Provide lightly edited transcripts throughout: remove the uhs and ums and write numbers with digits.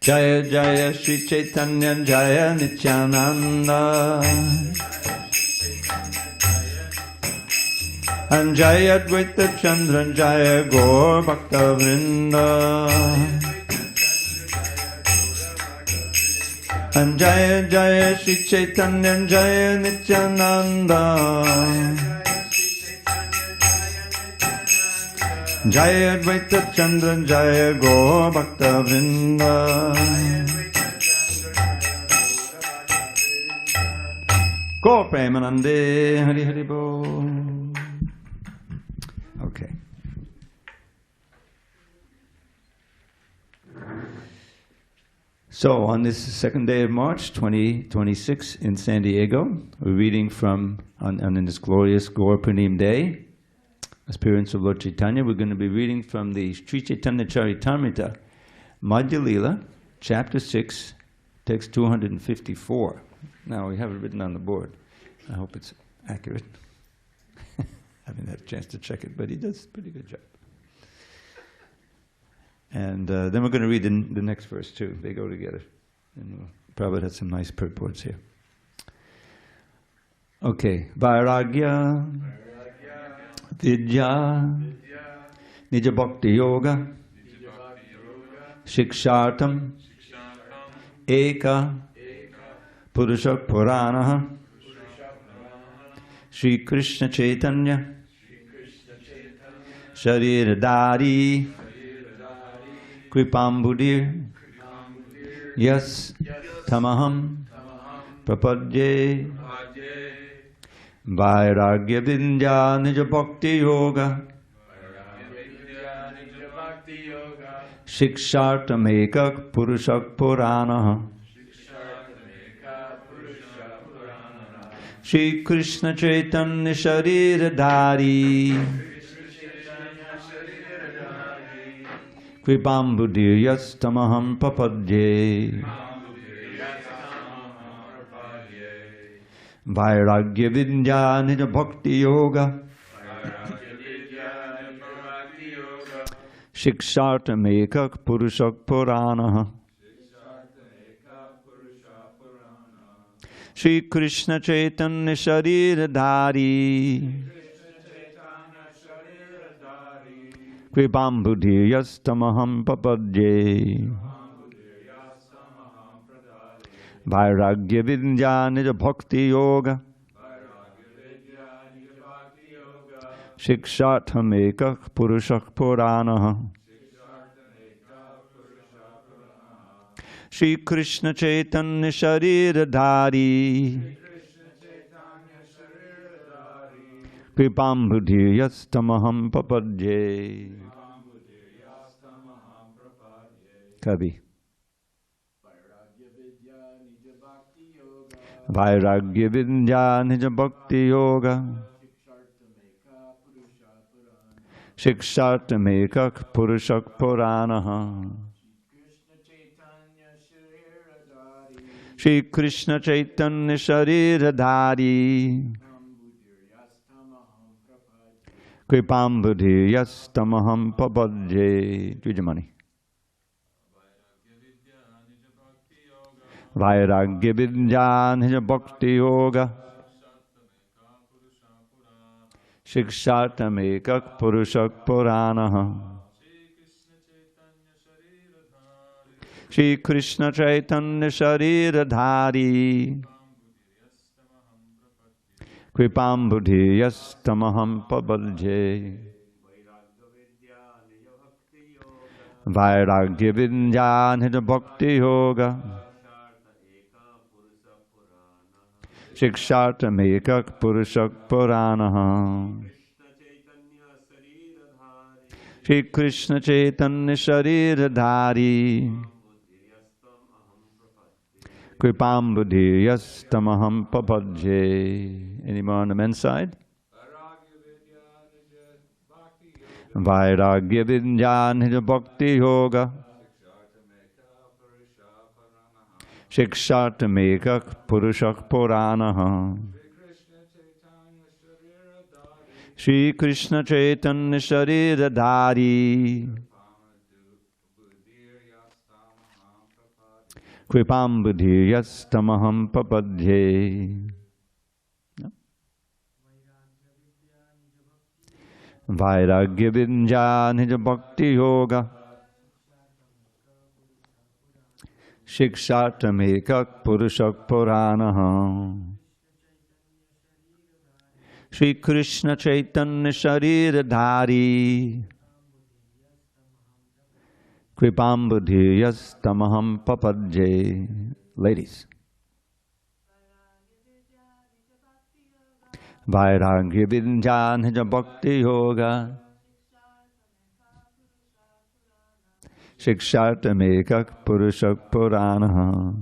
Jaya Jaya Śrī Caitanya Jaya Nityananda and Jaya Dvaita Chandra Jaya Gaura Bhakta Vrinda and Jaya Jaya Śrī Caitanya Jaya Nityananda Jaya Dvaita Chandra Jaya Gaura Bhakta Vrinda Gaura Premanande Hari Hari Bol. Okay. So on this second day of March 2026 in San Diego, we're reading from, on this glorious Gaura Purnima day, appearance of Lord Caitanya, we're going to be reading from the Śrī Kṛṣṇa Charitamrita, Madhya Lila, chapter 6, text 254. Now we have it written on the board. I hope it's accurate. I haven't had a chance to check it, but he does a pretty good job. And then we're going to read the next verse too. They go together. And Prabhupada had some nice purports here. Okay. Vairagya, Vidya, Nija Bhakti Yoga, Shikshartam, Eka, Purusha Purana, Śrī Kṛṣṇa Chaitanya, Shariradhari, Kripambudir, Yas Tamaham, Prapadye, Vairagya Vindya Nija Bhakti Yoga, Shikshartamekak Purushak Purana, Śrī Kṛṣṇa Chaitanya Shariradhari, Kripambudir Yastamaham Papadye, Vairagya Vindya Nija Bhakti Yoga, Shikshartamekak Purushak Purana, Śrī Kṛṣṇa Chaitanya Shariradhari, Kripambudir Yastamaham Papadye, Vairagya Vindya Nija Bhakti Yoga, Shikshartamekak Purushak Purana, Śrī Kṛṣṇa Chaitanya Shariradhari, Kripambudir Yastamaham Papadye. Kavi. Vairagya Vindya Nija Bhakti Yoga, Shikshartamekak Purushak Purana, Śrī Kṛṣṇa Chaitanya Shariradhari, Kripambudir Yastamaham Papadye. Vijamani. Vairagya Vindya Nija Bhakti Yoga, Shikshartamekak Purushak Purana, Śrī Kṛṣṇa Chaitanya Shariradhari, Kripambudir Yastamaham Papadye. Vairagya Vindya Nija Bhakti Yoga, Shikshartamekak Purushak Purana, Śrī Kṛṣṇa Chaitanya Shariradhari, Kripambudir Yastamaham Papadye. Any more on the men's side? Vairagya Vindya Nija Bhakti Yoga, Shikshartamekak Purushak Purana, Śrī Kṛṣṇa Chaitanya Shariradhari, Kripam buddhiyastamaham papadye. Vairagya vidya nija bhakti yoga. Shikshatamekak purushak puranaha. Śrī Kṛṣṇa Chaitanya Sharira Dhari. Kripam buddhiyas tamaham papadye. Ladies. Vairagya vidya nija bhakti yoga. Shikshatamekak purushak puranaha.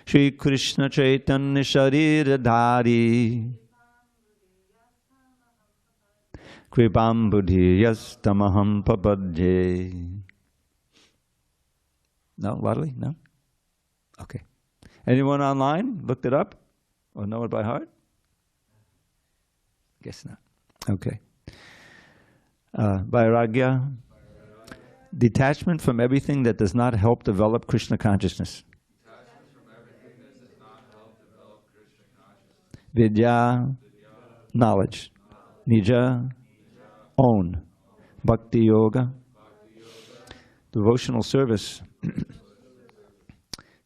Śrī Kṛṣṇa Chaitanya Sharira Dhari. Kripam buddhiyas tamaham papadye. No, Wadley? No? Okay. Anyone online looked it up or know it by heart? Guess not. Okay. Vairagya, detachment from everything that does not help develop Krishna consciousness. Vidya, knowledge. Nija, own. Bhakti yoga, devotional service.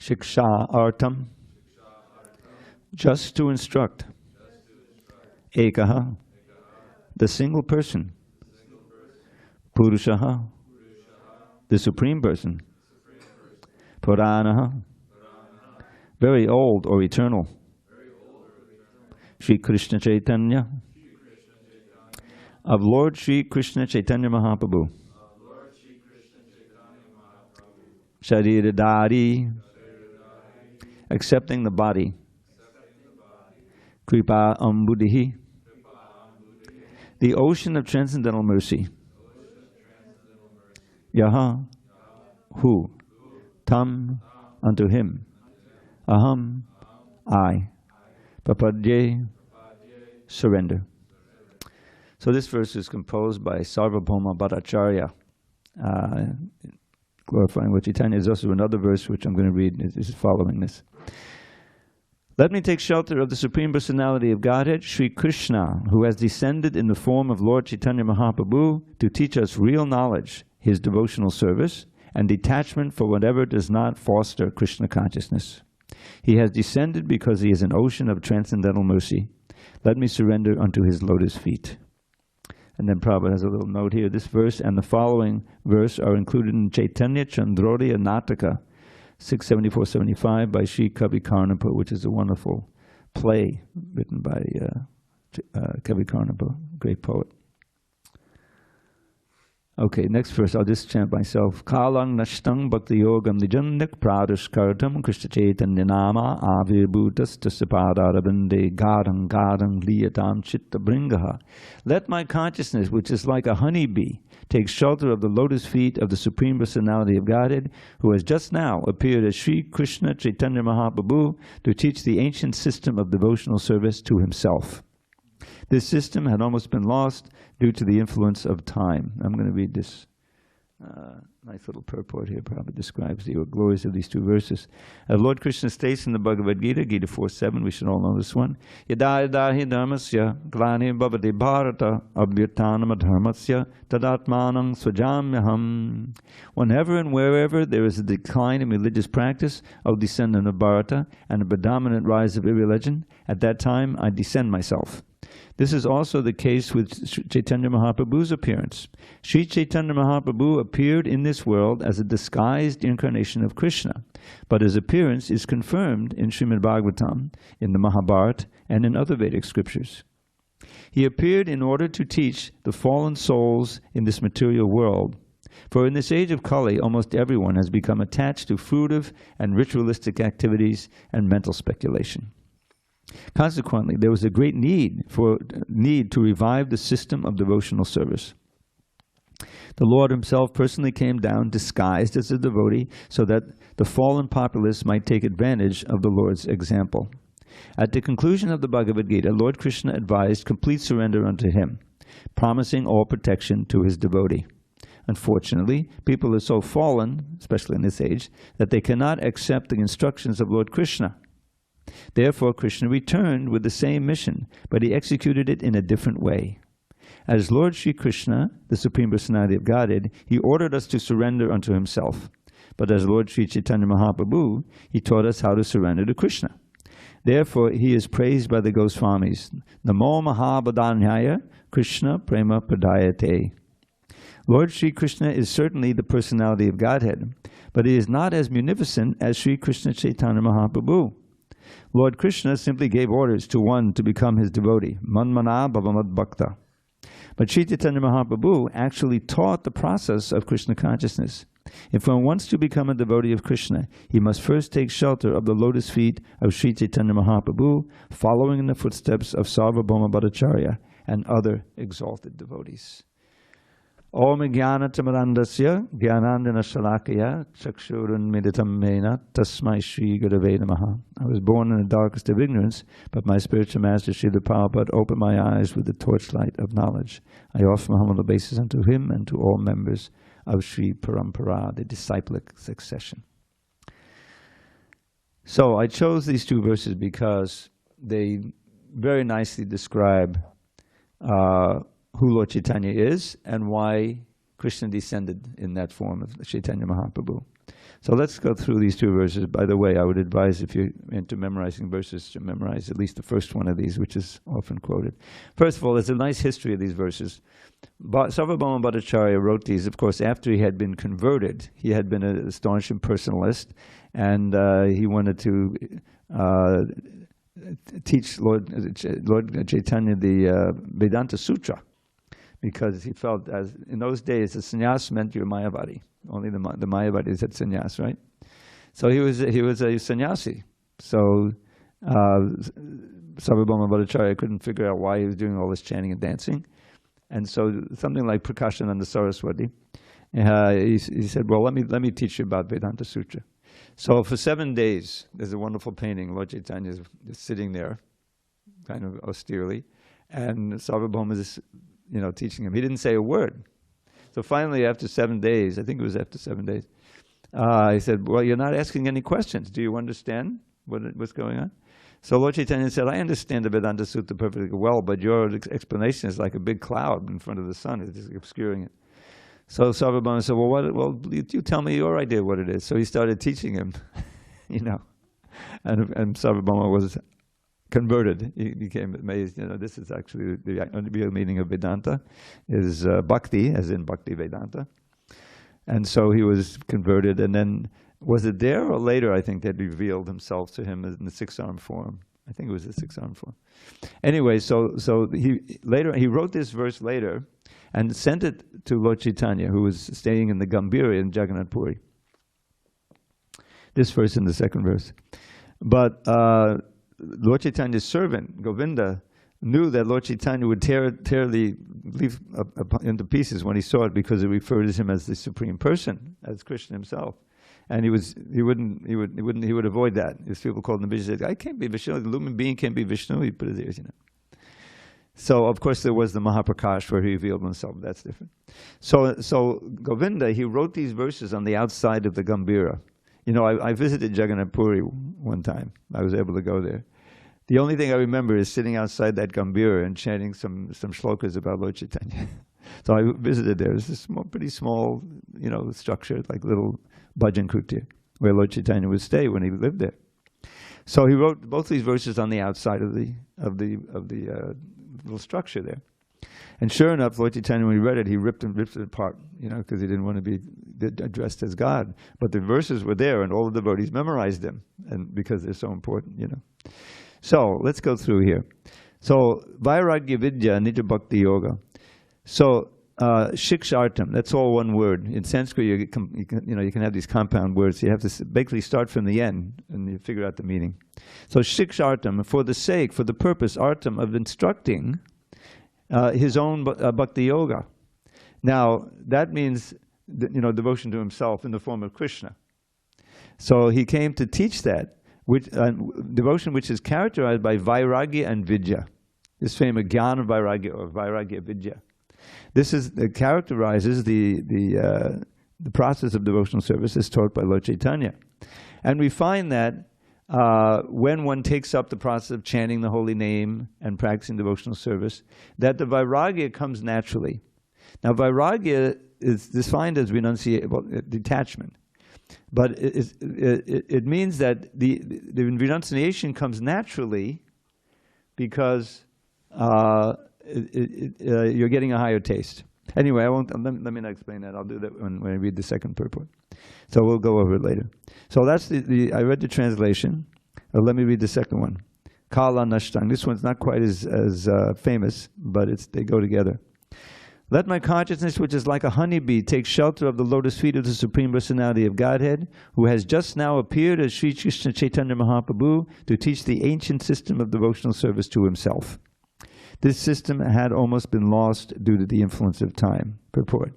Shiksha artam, just to instruct. Ekaha, the single person. Purushaha, the Supreme Person. Puranaha, very old or eternal. Śrī Kṛṣṇa Chaitanya, of Lord Śrī Kṛṣṇa Chaitanya Mahāprabhu. Sharira Dhari, accepting the body. Kripa Ambuddhi, the ocean of transcendental mercy. Yaha, who? Tam, unto him. Aham, I. Papadye, surrender. So this verse is composed by Sārvabhauma Bhaṭṭācārya, glorifying Lord Chaitanya. There's also another verse which I'm going to read, is following this. Let me take shelter of the Supreme Personality of Godhead, Śrī Kṛṣṇa, who has descended in the form of Lord Caitanya Mahāprabhu to teach us real knowledge, his devotional service, and detachment for whatever does not foster Krishna consciousness. He has descended because he is an ocean of transcendental mercy. Let me surrender unto his lotus feet. And then Prabhupada has a little note here. This verse and the following verse are included in Chaitanya Chandrodaya Nataka, 674-75 by Śrī Kṛṣṇa, which is a wonderful play written by Kṛṣṇa, great poet. Okay, next verse, I'll just chant myself. Kalang nashtang bhakti yogam nijannik pradashkartam Krishna Chaitanya nama avirbhutas tasapadarabinde gadang gadang liyatam chitta bringaha. Let my consciousness, which is like a honeybee, take shelter of the lotus feet of the Supreme Personality of Godhead, who has just now appeared as Śrī Kṛṣṇa Chaitanya Mahāprabhu to teach the ancient system of devotional service to himself. This system had almost been lost due to the influence of time. I'm going to read this nice little purport here. Prabhupada describes the glories of these two verses. Lord Krishna states in the Bhagavad Gita, Gita 4.7, we should all know this one, Yada yada hi dharmasya glani bhavati bharata abhyutanam dharmasya tadatmanam svajamyaham. Whenever and wherever there is a decline in religious practice, O descendant of Bharata, and a predominant rise of irreligion, at that time I descend myself. This is also the case with Chaitanya Mahaprabhu's appearance. Śrī Chaitanya Mahaprabhu appeared in this world as a disguised incarnation of Krishna, but his appearance is confirmed in Srimad Bhagavatam, in the Mahabharata, and in other Vedic scriptures. He appeared in order to teach the fallen souls in this material world, for in this age of Kali, almost everyone has become attached to fruitive and ritualistic activities and mental speculation. Consequently, there was a great need to revive the system of devotional service. The Lord himself personally came down disguised as a devotee so that the fallen populace might take advantage of the Lord's example. At the conclusion of the Bhagavad Gita, Lord Krishna advised complete surrender unto him, promising all protection to his devotee. Unfortunately, people are so fallen, especially in this age, that they cannot accept the instructions of Lord Krishna. Therefore, Krishna returned with the same mission, but he executed it in a different way. As Lord Śrī Kṛṣṇa, the Supreme Personality of Godhead, he ordered us to surrender unto himself. But as Lord Sri Chaitanya Mahāprabhu, he taught us how to surrender to Krishna. Therefore, he is praised by the Goswamis. Namo Mahabodhanyaya Krishna Prema Pradayate. Lord Śrī Kṛṣṇa is certainly the personality of Godhead, but he is not as munificent as Śrī Kṛṣṇa Chaitanya Mahāprabhu. Lord Krishna simply gave orders to one to become his devotee, Manmana Bhavamad Bhakta. But Śrī Chaitanya Mahāprabhu actually taught the process of Krishna consciousness. If one wants to become a devotee of Krishna, he must first take shelter of the lotus feet of Śrī Chaitanya Mahāprabhu, following in the footsteps of Sārvabhauma Bhaṭṭācārya and other exalted devotees. Om Jnana-Tamarandasya Jnanandana Shalakaya Chakshurunmilitam Mena Tasmai Shri Gurave Namaha. I was born in the darkest of ignorance, but my spiritual master Srila Prabhupada opened my eyes with the torchlight of knowledge. I offer my humble obeisance unto him and to all members of Sri Parampara, the disciplic succession. So I chose these two verses because they very nicely describe who Lord Caitanya is and why Krishna descended in that form of Chaitanya Mahaprabhu. So let's go through these two verses. By the way, I would advise, if you're into memorizing verses, to memorize at least the first one of these, which is often quoted. First of all, there's a nice history of these verses. Sārvabhauma Bhaṭṭācārya wrote these, of course, after he had been converted. He had been a staunch impersonalist, and he wanted to teach Lord Chaitanya the Vedanta Sutra, because he felt, as in those days, the sannyas meant you're Mayavadi. Only the Mayavadis had sannyas, right? So he was a sannyasi. So Sārvabhauma Bhaṭṭācārya couldn't figure out why he was doing all this chanting and dancing. And so something like Prakashananda Saraswati, he said, well, let me teach you about Vedanta Sutra. So for 7 days, there's a wonderful painting. Lord Chaitanya is sitting there, kind of austerely, and Sārvabhauma is, teaching him. He didn't say a word. So finally, after 7 days, I think it was after 7 days, he said, well, you're not asking any questions. Do you understand what's going on? So Lord Caitanya said, I understand the Vedanta Sutta perfectly well, but your explanation is like a big cloud in front of the sun. It's just obscuring it. So Sārvabhauma said, well, you tell me your idea what it is. So he started teaching him, and Sārvabhauma was converted. He became amazed. This is actually the real meaning of Vedanta, is bhakti, as in Bhakti Vedanta. And so he was converted, and then, was it there or later, I think, that revealed himself to him in the six-armed form? I think it was the six-armed form. Anyway, so he wrote this verse later and sent it to Lord Caitanya, who was staying in the Gambhira in Jagannath Puri. This verse in the second verse. But Lord Chaitanya's servant, Govinda, knew that Lord Caitanya would tear the leaf into pieces when he saw it, because it referred to him as the Supreme Person, as Krishna himself. And he would avoid that. If people called him Vishnu, he said, I can't be Vishnu, the human being can't be Vishnu. He put his ears, So of course there was the Mahaprakash where he revealed himself. That's different. So Govinda, he wrote these verses on the outside of the Gambhira. I visited Jagannath Puri one time. I was able to go there. The only thing I remember is sitting outside that Gambhira and chanting some shlokas about Lord Caitanya. So I visited there. It's a pretty small, structure, like little bhajan kutir, where Lord Caitanya would stay when he lived there. So he wrote both these verses on the outside of the little structure there. And sure enough, Lord Caitanya, when he read it, he ripped it apart, because he didn't want to be addressed as God. But the verses were there, and all the devotees memorized them, and because they're so important, So let's go through here. So Vairagya Vidya Nija Bhakti Yoga. So Shikshartam, that's all one word. In Sanskrit, you can have these compound words. You have to basically start from the end, and you figure out the meaning. So Shikshartam, for the purpose, artam, of instructing his own bhakti yoga. Now, that means, devotion to himself in the form of Krishna. So he came to teach that, devotion which is characterized by Vairagya and Vidya. This famous Jnana Vairagya or Vairagya Vidya. This characterizes the process of devotional service as taught by Lord Caitanya. And we find that when one takes up the process of chanting the holy name and practicing devotional service, that the vairagya comes naturally. Now, vairagya is defined as detachment, but it means that the renunciation comes naturally because you're getting a higher taste. Anyway, I won't. Let me not explain that. I'll do that when I read the second purport. So we'll go over it later. So that's I read the translation. Let me read the second one. Kala Nashtang. This one's not quite as famous, but they go together. Let my consciousness, which is like a honeybee, take shelter of the lotus feet of the Supreme Personality of Godhead, who has just now appeared as Śrī Kṛṣṇa Chaitanya Mahāprabhu to teach the ancient system of devotional service to himself. This system had almost been lost due to the influence of time. Purport.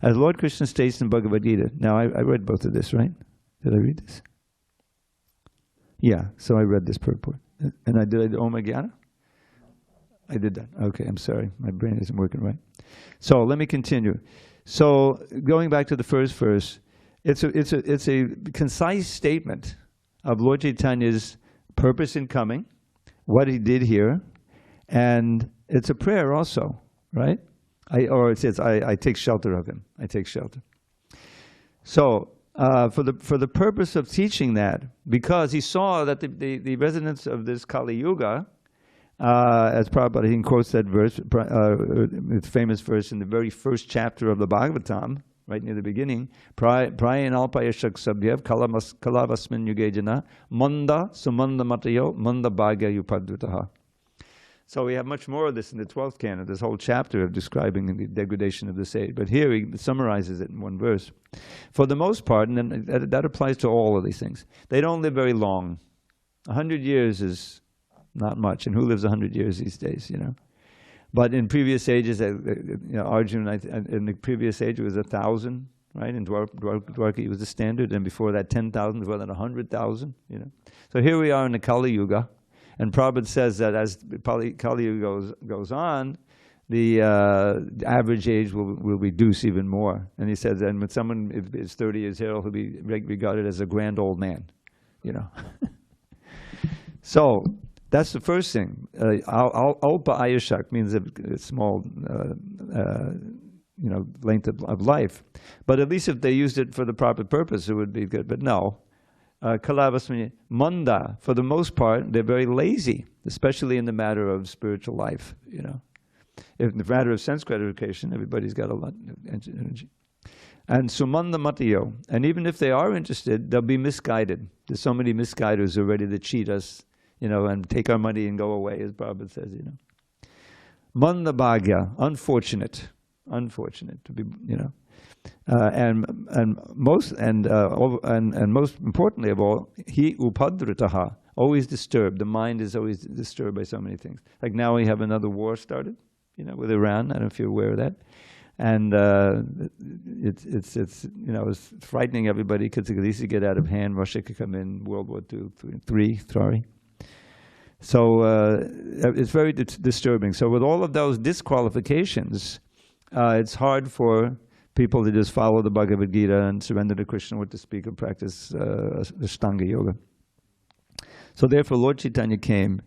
As Lord Krishna states in Bhagavad Gita, now I read both of this, right? Did I read this? Yeah, so I read this purport. And I did Om Jnana? I did that. Okay, I'm sorry. My brain isn't working right. So let me continue. So going back to the first verse, it's a concise statement of Lord Chaitanya's purpose in coming, what he did here, and it's a prayer also, right? It says, I take shelter of him. I take shelter. So for the purpose of teaching that, because he saw that the residents of this Kali Yuga, as Prabhupada, he quotes that verse, the famous verse in the very first chapter of the Bhagavatam, right near the beginning, Prayan alpayashak sabhyav kalavasmin yugejana manda sumanda matayo manda bhagya yupadvitaha. So we have much more of this in the 12th canon, this whole chapter of describing the degradation of the sage. But here he summarizes it in one verse. For the most part, and that applies to all of these things, they don't live very long. 100 years is not much. And who lives 100 years these days, you know? But in previous ages, Arjuna, in the previous age, it was 1,000, right? In Dwarka, it was the standard. And before that, 10,000, before that, 100,000, you know? So here we are in the Kali Yuga. And Prabhupada says that as Kali Yuga goes on, the average age will reduce even more. And he says that when someone is 30 years old, he'll be regarded as a grand old man, you know. So that's the first thing. Alpa Ayushak means a small length of life. But at least if they used it for the proper purpose, it would be good. But no. Kalavasmani Manda, for the most part, they're very lazy, especially in the matter of spiritual life, you know. In the matter of sense gratification, everybody's got a lot of energy. And Sumanda Matayo, and even if they are interested, they'll be misguided. There's so many misguiders who are ready to cheat us, you know, and take our money and go away, as Prabhupada says, you know. Manda Bhagya, unfortunate to be, you know. And most importantly of all, he upadritaha, always disturbed. The mind is always disturbed by so many things. Like now we have another war started, you know, with Iran. I don't know if you're aware of that. And it's frightening everybody because it could easily get out of hand. Russia could come in, World War II, III, sorry. So it's very disturbing. So with all of those disqualifications, it's hard for people to just follow the Bhagavad Gita and surrender to Krishna, what to speak of practice Ashtanga Yoga. So therefore, Lord Caitanya came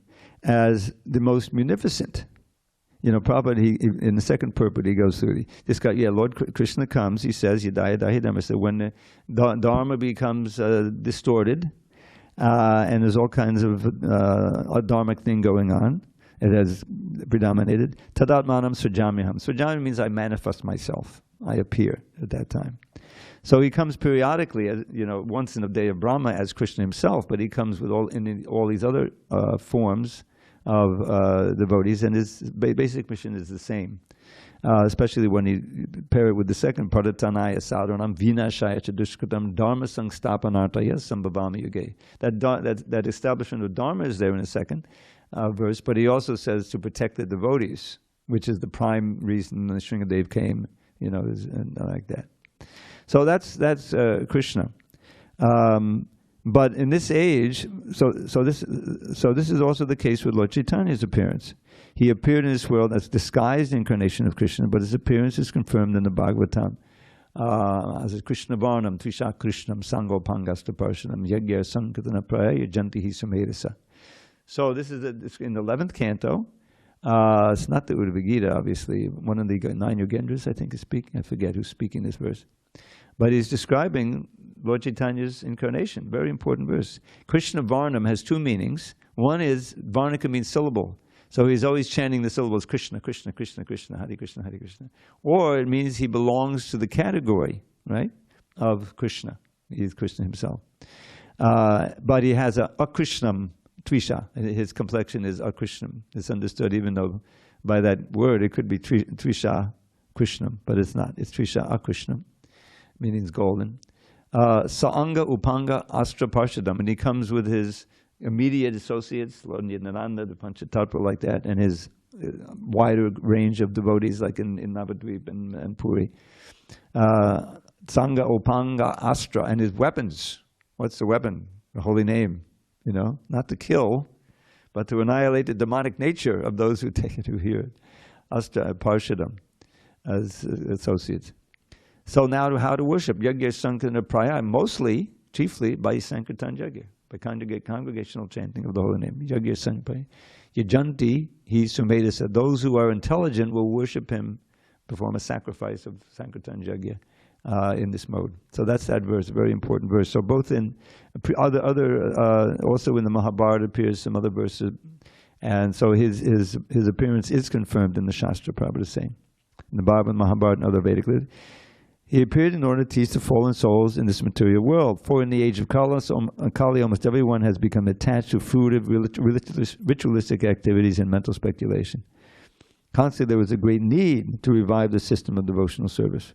as the most munificent. You know, Prabhupada, in the second purport, he goes through this guy. Yeah, Lord Krishna comes. He says, "Yadaya dahi dhamma." So when the dharma becomes distorted, and there's all kinds of a dharmic thing going on, it has predominated. Tadatmanam srajamyaham. Srajami means I manifest myself. I appear at that time. So he comes periodically, as, you know, once in the day of Brahma as Krishna himself, but he comes with all these other forms of devotees, and his basic mission is the same. Especially when you pair it with the second, Padatanaya sadhanam vinashaya chadushkritam dharma sangstapanartaya sambhavami yuge. That establishment of dharma is there in the second verse, but he also says to protect the devotees, which is the prime reason the Shringadev came, you know, like that. So that's Krishna. But in this age, so this is also the case with Lord Chaitanya's appearance. He appeared in this world as disguised incarnation of Krishna, but his appearance is confirmed in the Bhagavatam. As a Krishna Varnam, Trisha Krishnam, Sangopangasta Parshanam, Yagya Sankatana Praya, Yajanti Hisamerisa. So this is in the 11th canto. It's not the Uddhava Gita, obviously. One of the 9 Yogendras, I think, is speaking. I forget who's speaking this verse. But he's describing Lord Chaitanya's incarnation. Very important verse. Krishna Varnam has 2 meanings. One is, Varnika means syllable. So he's always chanting the syllables, Krishna, Krishna, Krishna, Krishna, Hare Krishna, Hare Krishna. Or it means he belongs to the category, right, of Krishna. He's Krishna himself. But he has a Akrishnam Tvisha. His complexion is Akrishnam. It's understood even though by that word it could be Trisha Krishnam, but it's not. It's Trisha Akrishnam, meaning golden. Saanga Upanga Astra Parshadam. And he comes with his immediate associates, Lord Nityananda, the Panchatattva like that, and his wider range of devotees like in Navadvip and Puri. Sanga Upanga Astra, and his weapons. What's the weapon? The holy name, you know, not to kill, but to annihilate the demonic nature of those who take it, who hear it. Astra Parshadam as associates. So now how to worship? Yagya Sankirtana Praya, mostly, chiefly by Sankirtan Yagya, by congregational chanting of the holy name. Yagya Sankirtan. Yajanti, he Sumedasa. Those who are intelligent will worship him, perform a sacrifice of Sankirtan Yagya in this mode. So that's that verse, a very important verse. So both in also in the Mahabharata appears some other verses, and so his appearance is confirmed in the Shastra, Prabhupada is saying. In the Bhagavad, Mahabharata, and other Vedic literature. He appeared in order to teach the fallen souls in this material world. For in the age of Kali, almost everyone has become attached to fruitive, ritualistic activities and mental speculation. Consequently, there was a great need to revive the system of devotional service.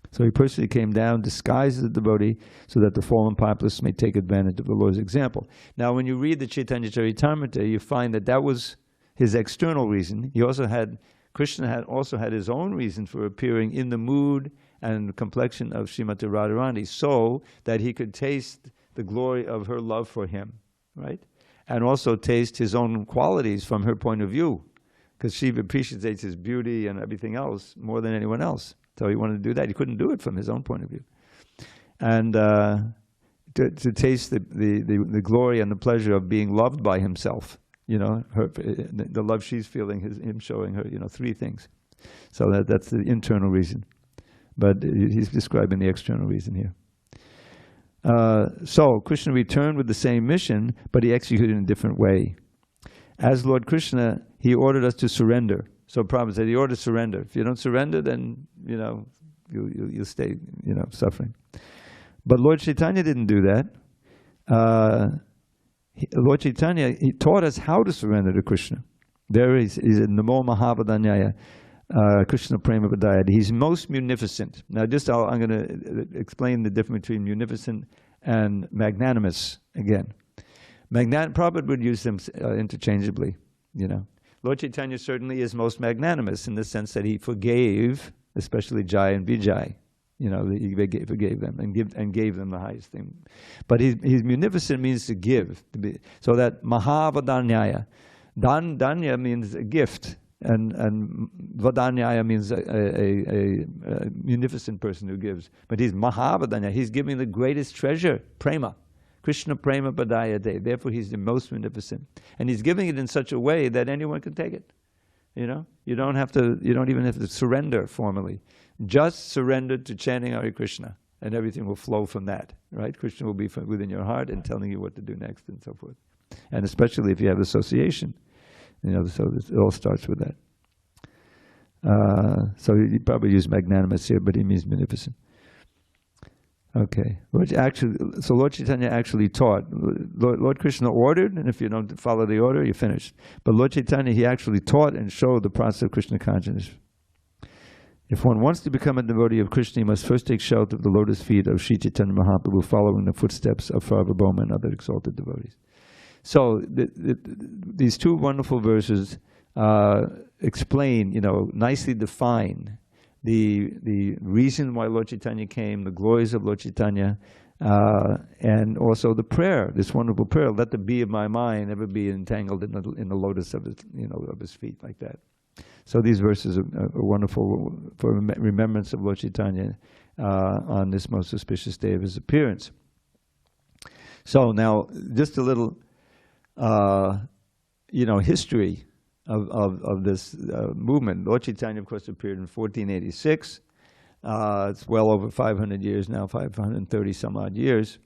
So he personally came down, disguised as a devotee, so that the fallen populace may take advantage of the Lord's example. Now, when you read the Chaitanya Charitamrita, you find that that was his external reason. He also had, Krishna had his own reason for appearing in the mood and complexion of Srimati Radharani, so that he could taste the glory of her love for him, right? And also taste his own qualities from her point of view, because she appreciates his beauty and everything else more than anyone else. So he wanted to do that. He couldn't do it from his own point of view. And to taste the glory and the pleasure of being loved by himself, you know, the love she's feeling, him showing her, you know, 3 things. So that's the internal reason. But he's describing the external reason here. So Krishna returned with the same mission, but he executed in a different way. As Lord Krishna, he ordered us to surrender. So Prabhupada said, he ordered surrender. If you don't surrender, then, you know, you'll stay, you know, suffering. But Lord Chaitanya didn't do that. Lord Chaitanya, he taught us how to surrender to Krishna. There he's in Namo Mahavadanyaya. Krishna Prema Padayati. He's most munificent. Now I'm going to explain the difference between munificent and magnanimous again. Prabhupada would use them interchangeably, you know. Lord Chaitanya certainly is most magnanimous in the sense that he forgave, especially Jai and Vijay. You know, he forgave them and gave them the highest thing. But his munificent means to give. So that Mahavadanyaya. Danya means a gift. And Vadanyaya means a munificent person who gives. But he's Mahavadanya. He's giving the greatest treasure, prema. Krishna prema padayate. Therefore he's the most munificent. And he's giving it in such a way that anyone can take it. You know? You don't even have to surrender formally. Just surrender to chanting Hare Krishna. And everything will flow from that. Right? Krishna will be within your heart and telling you what to do next and so forth. And especially if you have association. You know, so it all starts with that. So he probably used magnanimous here, but he means munificent. Okay. Lord Chaitanya actually taught. Lord Krishna ordered, and if you don't follow the order, you're finished. But Lord Chaitanya, he actually taught and showed the process of Krishna consciousness. If one wants to become a devotee of Krishna, he must first take shelter of the lotus feet of Śrī Kṛṣṇa Mahāprabhu, following the footsteps of Sārvabhauma and other exalted devotees. So these 2 wonderful verses explain, you know, nicely define the reason why Lord Chaitanya came, the glories of Lord Chaitanya, And also the prayer, this wonderful prayer, let the bee of my mind never be entangled in the lotus of his, of his feet, like that. So these verses are wonderful for remembrance of Lord Caitanya on this most auspicious day of his appearance. So now, just a little, history of this movement. Lord Caitanya, of course, appeared in 1486. It's well over 500 years now, 530 some odd years,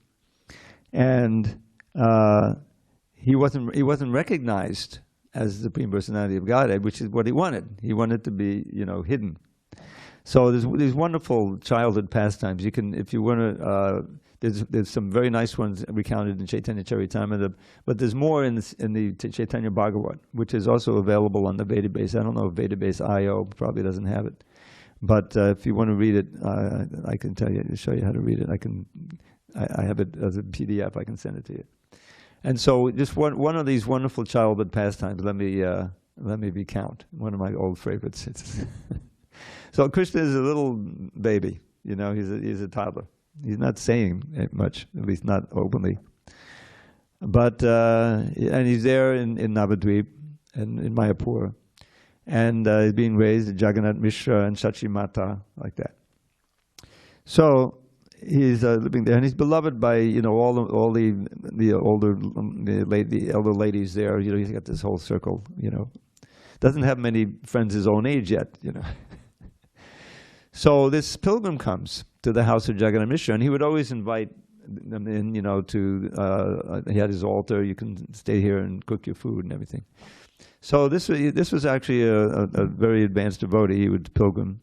and he wasn't recognized as the Supreme Personality of Godhead, which is what he wanted. He wanted to be, hidden. So there's these wonderful childhood pastimes. You can, if you want to, there's some very nice ones recounted in Chaitanya Charitamrita, but there's more in the Chaitanya Bhagavat, which is also available on the Vedabase. I don't know if Vedabase IO probably doesn't have it. But if you want to read it, I can show you how to read it. I have it as a PDF. I can send it to you. And so, just one of these wonderful childhood pastimes. Let me recount one of my old favorites. So Krishna is a little baby. He's a toddler. He's not saying much, at least not openly. But and he's there in Navadvip and in Mayapur. And he's being raised at Jagannath Mishra and Sachi Mata, like that. So he's living there, and he's beloved by all the elder ladies there. He's got this whole circle. Doesn't have many friends his own age yet. So this pilgrim comes to the house of Jagannath Mishra, and he would always invite them in. He had his altar. You can stay here and cook your food and everything. So this was actually a very advanced devotee. He was pilgrim,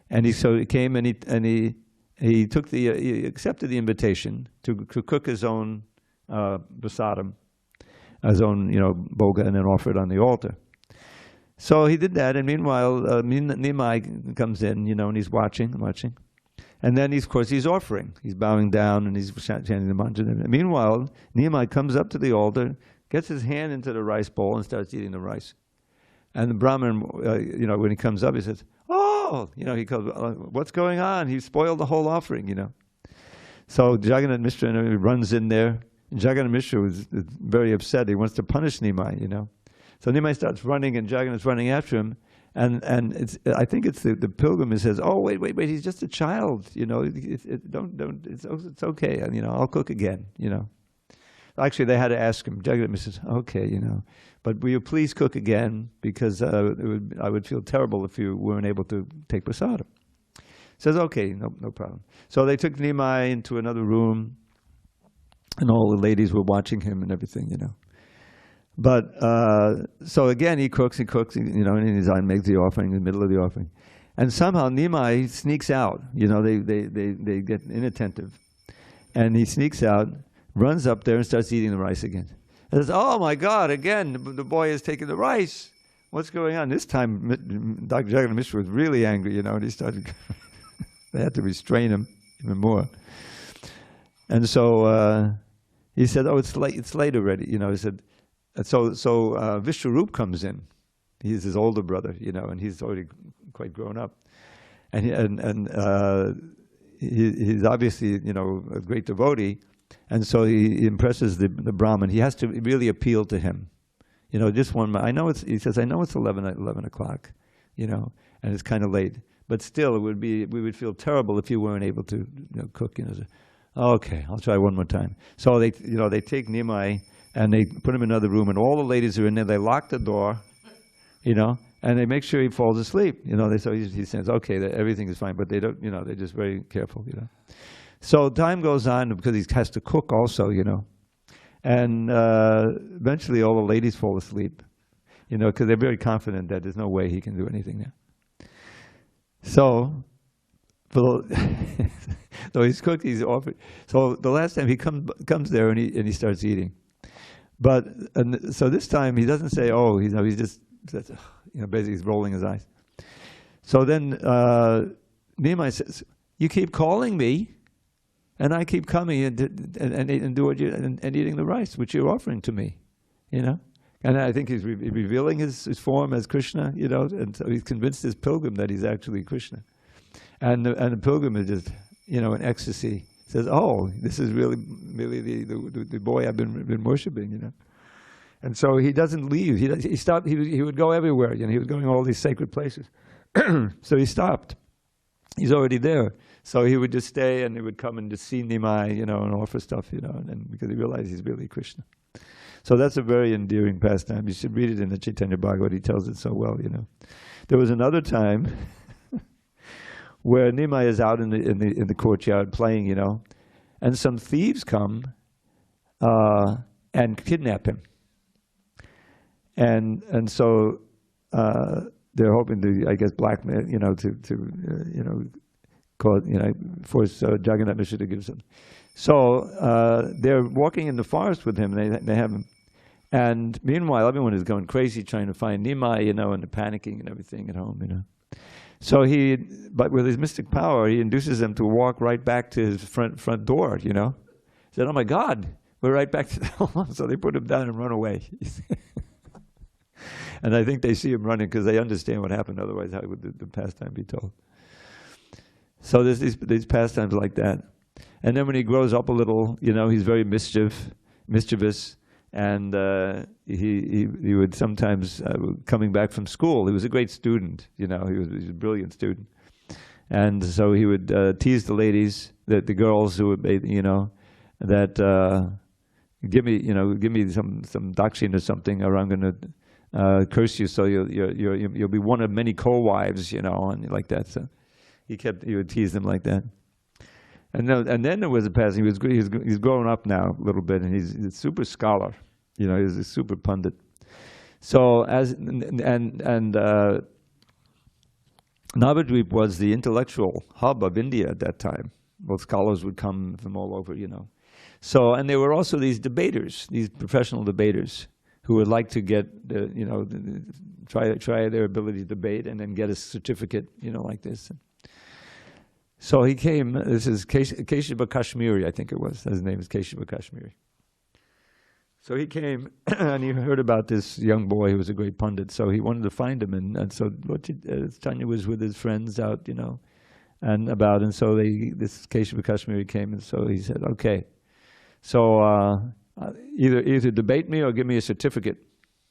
and he came and he accepted the invitation to cook his own prasadam, his own bhoga, and then offer it on the altar. So he did that, and meanwhile Nimai comes in, and he's watching, and then of course he's offering. He's bowing down and he's chanting the mantra. And meanwhile, Nimai comes up to the altar, gets his hand into the rice bowl and starts eating the rice. And the Brahmin, when he comes up, he says, "Oh," he goes, "What's going on? He spoiled the whole offering," So Jagannath Mishra runs in there. And Jagannath Mishra was very upset. He wants to punish Nimai, So Nimai starts running, and Jagannath's running after him. And I think it's the pilgrim who says, "Oh, wait, he's just a child, it's okay, I'll cook again, Actually, they had to ask him. Jagannath says, "Okay, but will you please cook again, because I would feel terrible if you weren't able to take prasadam." Says, "Okay, no problem." So they took Nimai into another room, and all the ladies were watching him and everything, But so again, he cooks, and his eye makes the offering in the middle of the offering, and somehow Nimai sneaks out. They get inattentive, and he sneaks out, runs up there and starts eating the rice again. And says, "Oh my God, again, the boy is taking the rice. What's going on?" This time, Dr. Jagannath Mishra was really angry, and he started, they had to restrain him even more. And so he said, "Oh, it's late already," he said. So Vishwarup comes in. He's his older brother, and he's already quite grown up. And he's obviously, a great devotee. And so he impresses the Brahmin. He has to really appeal to him. Just one, he says, "I know it's 11 o'clock, and it's kind of late. But still, we would feel terrible if you weren't able to cook." Okay, I'll try one more time. So they take Nimai, and they put him in another room, and all the ladies are in there. They lock the door, and they make sure he falls asleep. So he says, "Okay, everything is fine," but they don't. They're just very careful. So time goes on, because he has to cook also. And eventually all the ladies fall asleep, because they're very confident that there's no way he can do anything there. So, so he's cooked. He's offered. So the last time he comes there, and he starts eating. But so this time he doesn't say, "Oh," he's just basically he's rolling his eyes. So then Nimai says, "You keep calling me, and I keep coming and do what and eating the rice which you're offering to me, And I think he's revealing his form as Krishna, and so he's convinced his pilgrim that he's actually Krishna, and the pilgrim is just in ecstasy. says, "Oh, this is really the boy I've been worshiping," you know. And so he doesn't leave. He stopped. He would go everywhere. You know, he was going all these sacred places. So he stopped. He's already there. So he would just stay, and he would come and just see Nimai, you know, and offer stuff, you know, and because he realized he's really Krishna. So that's a very endearing pastime. You should read it in the Chaitanya Bhagavad. He tells it so well, you know. There was another time where Nimai is out in the courtyard playing, you know, and some thieves come and kidnap him. And so they're hoping to, I guess, blackmail, you know, to you know, force Jagannath Mishra to give some. So they're walking in the forest with him. They have him, and meanwhile, everyone is going crazy trying to find Nimai, you know, and they're panicking and everything at home, you know. So but with his mystic power, he induces them to walk right back to his front door, you know. He said, "Oh my God, we're right back to the home." So they put him down and run away. And I think they see him running because they understand what happened. Otherwise, how would the pastime be told? So there's these pastimes like that. And then when he grows up a little, you know, he's very mischievous. And he would sometimes, coming back from school, he was a great student, you know, he was a brilliant student. And so he would tease the ladies, the girls who would, you know, that give me some dakshin or something, or I'm going to curse you, so you'll be one of many co-wives, you know, and like that. So he would tease them like that. And then there was a passing. He's grown up now a little bit, and he's a super scholar. You know, he's a super pundit. So Navadvip was the intellectual hub of India at that time. Well, scholars would come from all over, you know. So, and there were also these debaters, these professional debaters, who would like to get, you know, try their ability to debate and then get a certificate, you know, like this. So he came, this is Keshava Kashmiri, I think it was. His name is Keshava Kashmiri. So he came and he heard about this young boy who was a great pundit. So he wanted to find him. And so Lord Chaitanya was with his friends out, you know, and so this Keshava Kashmiri came, and so he said, "Okay, so either debate me or give me a certificate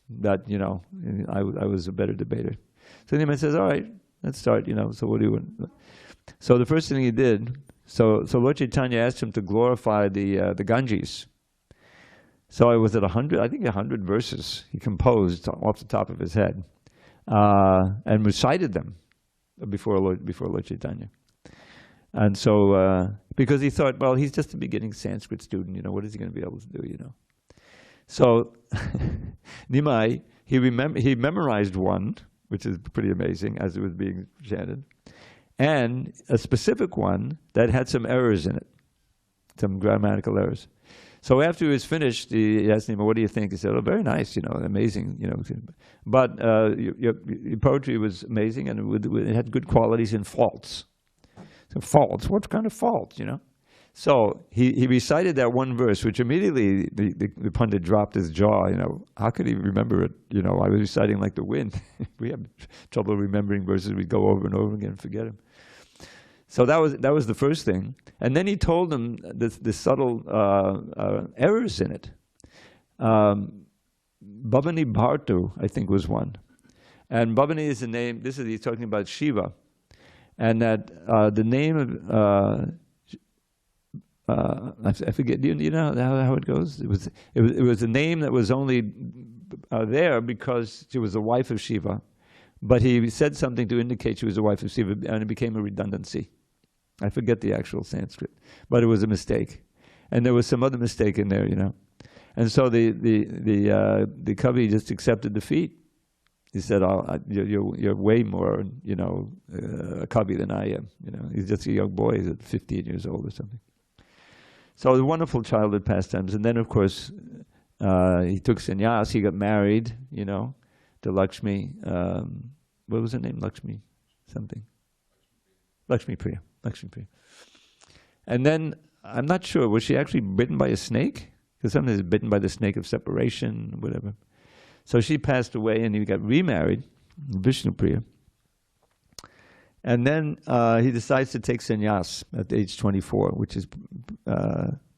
that, you know, I was a better debater." So the man says, "All right, let's start, you know, so what do you want?" So the first thing he did, so Lord Chaitanya asked him to glorify the Ganges. So it was at 100, I think 100 verses he composed off the top of his head, and recited them before Lord Chaitanya. And so, because he thought, well, he's just a beginning Sanskrit student, you know, what is he going to be able to do, you know? So Nimai, he memorized one, which is pretty amazing, as it was being chanted, and a specific one that had some errors in it, some grammatical errors. So after he was finished, he asked him, "What do you think?" He said, "Oh, very nice, you know, amazing, you know, but your poetry was amazing, and it had good qualities and faults." So faults, what kind of faults, you know? So he recited that one verse, which immediately the pundit dropped his jaw, you know. How could he remember it? You know, I was reciting like the wind. We have trouble remembering verses. We go over and over again and forget them. So that was the first thing. And then he told them the subtle errors in it. Bhavani Bhartu, I think, was one. And Bhavani is the name, he's talking about Shiva. And that the name of, I forget, do you know how it goes? It was a name that was only there because she was the wife of Shiva. But he said something to indicate she was the wife of Shiva, and it became a redundancy. I forget the actual Sanskrit, but it was a mistake. And there was some other mistake in there, you know. And so the Kavi just accepted defeat. He said, you're way more, you know, a Kavi than I am. You know, he's just a young boy. He's 15 years old or something. So the wonderful childhood pastimes. And then, of course, he took sannyas. He got married, you know, to Lakshmi. What was her name? Lakshmi something. Lakshmi Priya. Lakshmi Priya. And then, I'm not sure, was she actually bitten by a snake? Because sometimes it's bitten by the snake of separation, whatever. So she passed away, and he got remarried, Vishnu Priya. And then he decides to take sannyas at age 24, which is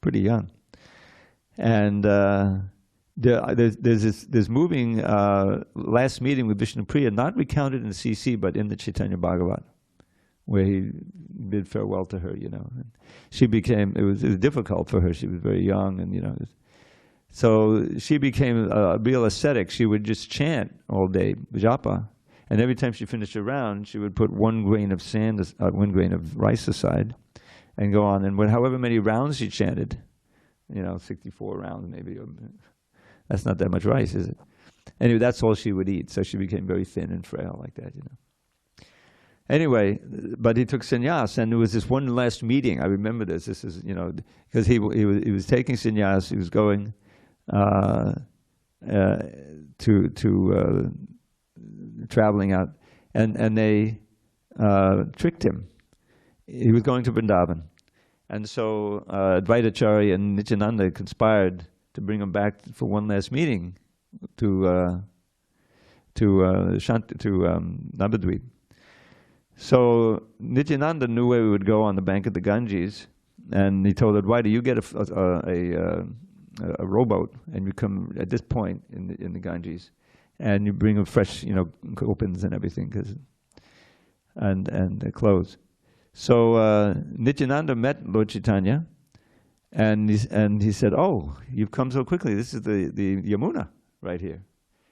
pretty young. And there's this moving last meeting with Vishnupriya, not recounted in the CC, but in the Chaitanya Bhagavat, where he bid farewell to her, you know. She became, it was difficult for her. She was very young, and, you know. So she became a real ascetic. She would just chant all day, japa. And every time she finished a round, she would put 1 grain of sand, 1 grain of rice aside, and go on. And however many rounds she chanted, you know, 64 rounds maybe. That's not that much rice, is it? Anyway, that's all she would eat. So she became very thin and frail like that, you know. Anyway, but he took sannyas, and there was this one last meeting. I remember this. This is, you know, because he was taking sannyas. He was going traveling out, and they tricked him. He was going to Vrindavan, and so Dvaitacharya and Nityananda conspired to bring him back for one last meeting to Navadvip. So Nityananda knew where we would go on the bank of the Ganges, and he told Advaita, "You get a rowboat, and you come at this point in the Ganges, and you bring him fresh, you know, copins and everything, and clothes." So Nityananda met Lord Caitanya, and he said, "Oh, you've come so quickly. This is the Yamuna right here."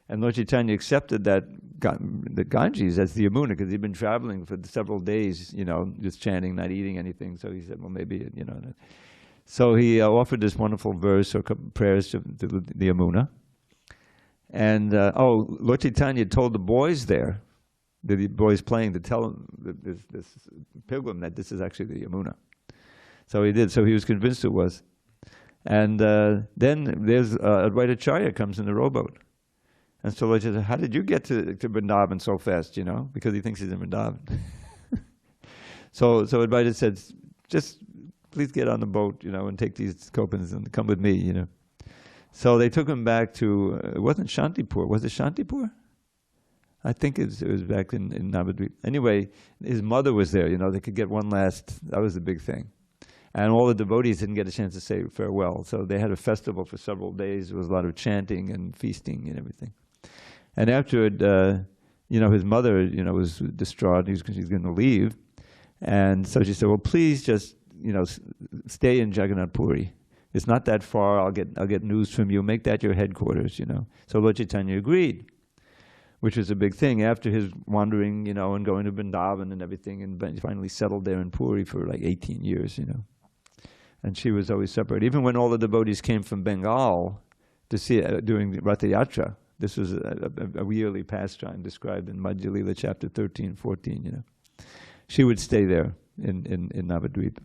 And Lord Caitanya accepted that the Ganges as the Yamuna, because he'd been traveling for several days, you know, just chanting, not eating anything. So he said, well, maybe, you know. So he offered this wonderful verse or prayers to the Yamuna. And, Lord Caitanya told the boys there, the boys playing, to tell this pilgrim that this is actually the Yamuna. So he did. So he was convinced it was. And then there's Advaitacharya comes in the rowboat. And so Lord said, "How did you get to Vrindavan so fast?" You know, because he thinks he's in Vrindavan. So Advaita said, "Just please get on the boat, you know, and take these copins and come with me, you know." So they took him back to, it wasn't Shantipur. Was it Shantipur? I think it was back in Navadvip. Anyway, his mother was there, you know, they could get one last, that was the big thing. And all the devotees didn't get a chance to say farewell. So they had a festival for several days. There was a lot of chanting and feasting and everything. And afterward, you know, his mother, you know, was distraught. He's going to leave. And so she said, "Well, please just, you know, stay in Jagannath Puri. It's not that far. I'll get news from you. Make that your headquarters, you know." So Lord Caitanya agreed, which was a big thing after his wandering, you know, and going to Vrindavan and everything, and finally settled there in Puri for like 18 years, you know. And she was always separate. Even when all the devotees came from Bengal to see doing Ratha Yatra, this was a yearly pastime described in Madhya Lila chapter 13, 14, you know. She would stay there in Navadvip.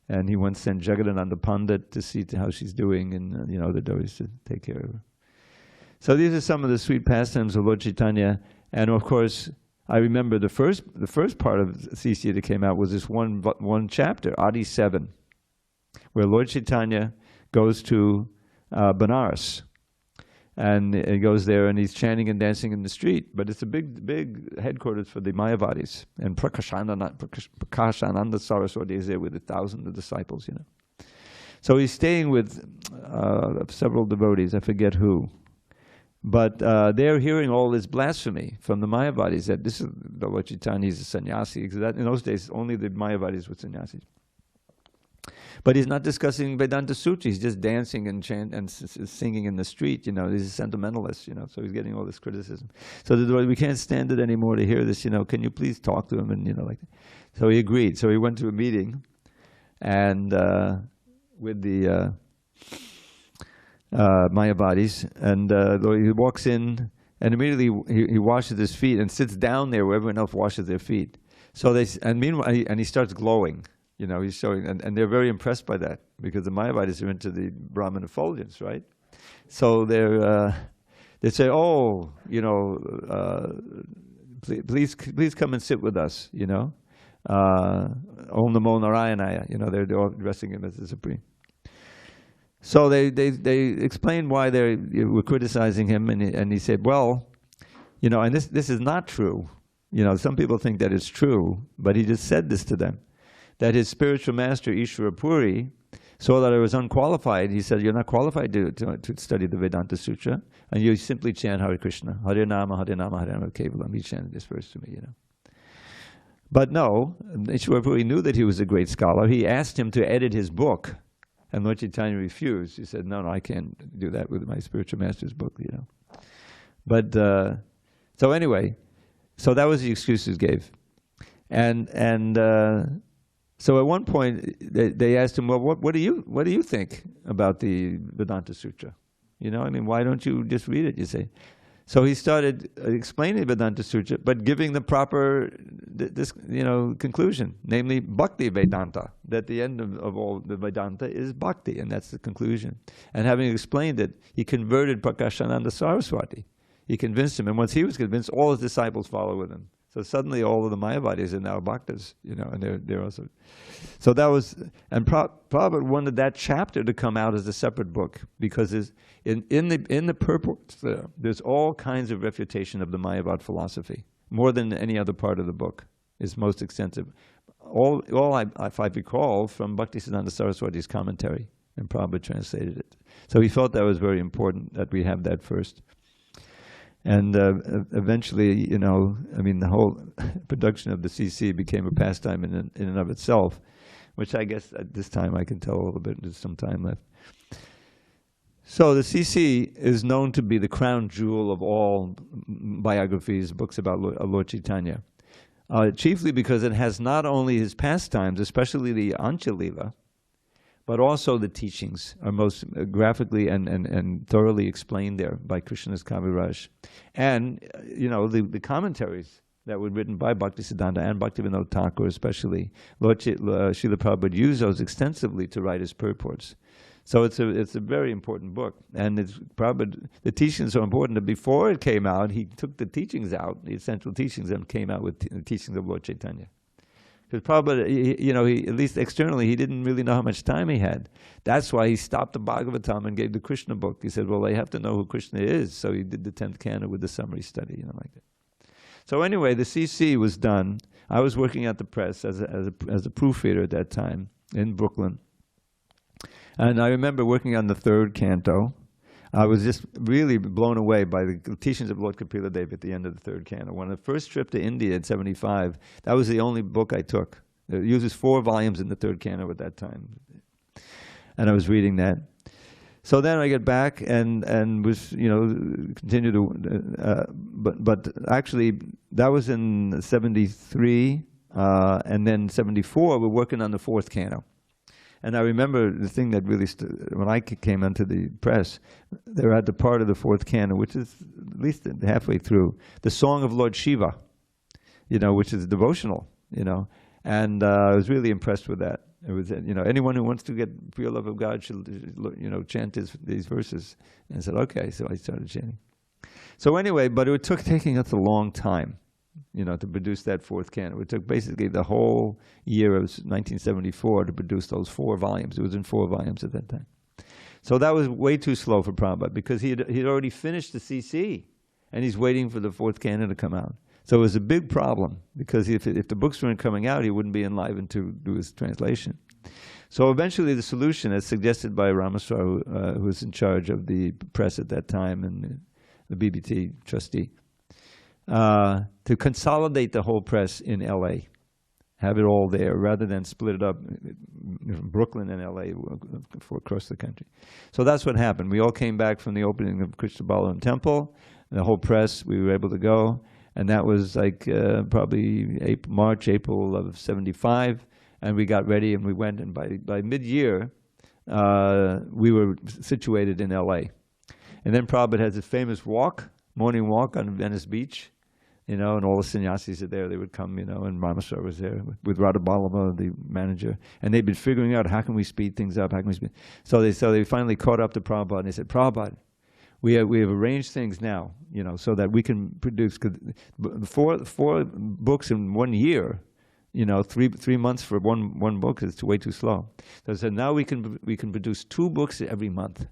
And he once sent Jagadananda Pandit to see how she's doing, and you know, the devotees to take care of her. So these are some of the sweet pastimes of Lord Caitanya. And of course, I remember the first part of CC that came out was this one chapter, Adi 7, where Lord Caitanya goes to Benares. And he goes there and he's chanting and dancing in the street. But it's a big headquarters for the Mayavadis. And Prakashananda Saraswati is there with 1,000 disciples, you know. So he's staying with several devotees, I forget who. But they're hearing all this blasphemy from the Mayavadis that this is the Lord Caitanya, he's a sannyasi. Because in those days, only the Mayavadis were sannyasis. But he's not discussing Vedanta Sutra. He's just dancing and singing in the street. You know, he's a sentimentalist. You know, so he's getting all this criticism. So we can't stand it anymore to hear this. You know, can you please talk to him? And you know, like, so he agreed. So he went to a meeting, and with the Mayavadis, and he walks in, and immediately he washes his feet and sits down there where everyone else washes their feet. So meanwhile, he starts glowing. You know, he's showing, and they're very impressed by that, because the Mayavadis are into the Brahman effulgence, right? So they say, "Oh, you know, please come and sit with us," you know. Om Namo Narayanaya, you know, they're all addressing him as the Supreme. So they explained why they were criticizing him, and he said, "Well, you know, and this is not true. You know, some people think that it's true, but he just said this to them, that his spiritual master, Ishvara Puri, saw that I was unqualified. He said, you're not qualified to study the Vedanta Sutra, and you simply chant Hare Krishna, Hare Nama, Hare Nama, Hare Nama Kevalam. He chanted this verse to me, you know. But no, Ishvara Puri knew that he was a great scholar. He asked him to edit his book, and Lord Caitanya refused. He said, no, I can't do that with my spiritual master's book, you know. But, so anyway, so that was the excuse he gave. So at one point, they asked him, well, what do you think about the Vedanta Sutra? You know, I mean, why don't you just read it, you say? So he started explaining Vedanta Sutra, but giving the proper, conclusion, namely Bhakti Vedanta, that the end of all the Vedanta is Bhakti, and that's the conclusion. And having explained it, he converted Prakashananda Saraswati. He convinced him, and once he was convinced, all his disciples followed with him. So suddenly all of the Mayavadis are now Bhaktas, you know, and they're also... So that was... And Prabhupada wanted that chapter to come out as a separate book, because in the purport, there's all kinds of refutation of the Mayavad philosophy, more than any other part of the book. It's most extensive. All if I recall, from Bhaktisiddhanta Saraswati's commentary, and Prabhupada translated it. So he felt that was very important, that we have that first. And eventually, you know, I mean, the whole production of the CC became a pastime in and of itself, which I guess at this time I can tell a little bit, there's some time left. So the CC is known to be the crown jewel of all biographies, books about Lord Caitanya, chiefly because it has not only his pastimes, especially the Ancha Lila, but also the teachings are most graphically and thoroughly explained there by Krishna's Kaviraj. And, you know, the commentaries that were written by Bhaktisiddhanta and Bhaktivinoda Thakur especially, Srila Prabhupada used those extensively to write his purports. So it's a very important book. And the teachings are important. And before it came out, he took the teachings out, the essential teachings, and came out with the teachings of Lord Caitanya. Because Prabhupada, you know, at least externally, he didn't really know how much time he had. That's why he stopped the Bhagavatam and gave the Krishna book. He said, well, they have to know who Krishna is. So he did the 10th canto with the summary study, you know, like that. So anyway, the CC was done. I was working at the press as a proofreader at that time in Brooklyn. And I remember working on the 3rd canto. I was just really blown away by the teachings of Lord Kapila Dev at the end of the 3rd canto. When the first trip to India in '75, that was the only book I took. It uses 4 volumes in the 3rd canto at that time. And I was reading that. So then I get back and was, you know, continue to, but actually that was in '73, and then '74 we're working on the 4th canto. And I remember the thing that really, when I came into the press, they were at the part of the 4th canto, which is at least halfway through, the Song of Lord Shiva, you know, which is devotional, you know. And I was really impressed with that. It was, you know, anyone who wants to get pure love of God should, you know, chant these verses. And I said, okay, so I started chanting. So anyway, but it took taking us a long time, you know, to produce that 4th canto. It took basically the whole year of 1974 to produce those 4 volumes. It was in 4 volumes at that time. So that was way too slow for Prabhupada, because he'd already finished the CC, and he's waiting for the 4th canto to come out. So it was a big problem, because if the books weren't coming out, he wouldn't be enlivened to do his translation. So eventually the solution, as suggested by Ramaswamy, who was in charge of the press at that time, and the BBT trustee, to consolidate the whole press in LA, have it all there, rather than split it up, Brooklyn and LA across the country. So that's what happened. We all came back from the opening of Krishna Balaram Temple, and the whole press, we were able to go, and that was like probably March, April of '75, and we got ready and we went, and by mid-year, we were situated in LA. And then Prabhupada has his famous walk, morning walk on Venice Beach, you know, and all the sannyasis are there. They would come, you know, and Ramaswamy was there with Radha Ballama, the manager, and they'd been figuring out, how can we speed things up? How can we speed? So they finally caught up to Prabhupada, and they said, Prabhupada, we have arranged things now, you know, so that we can produce four books in 1 year. You know, three months for one book is way too slow. So I said, now we can produce 2 books every month.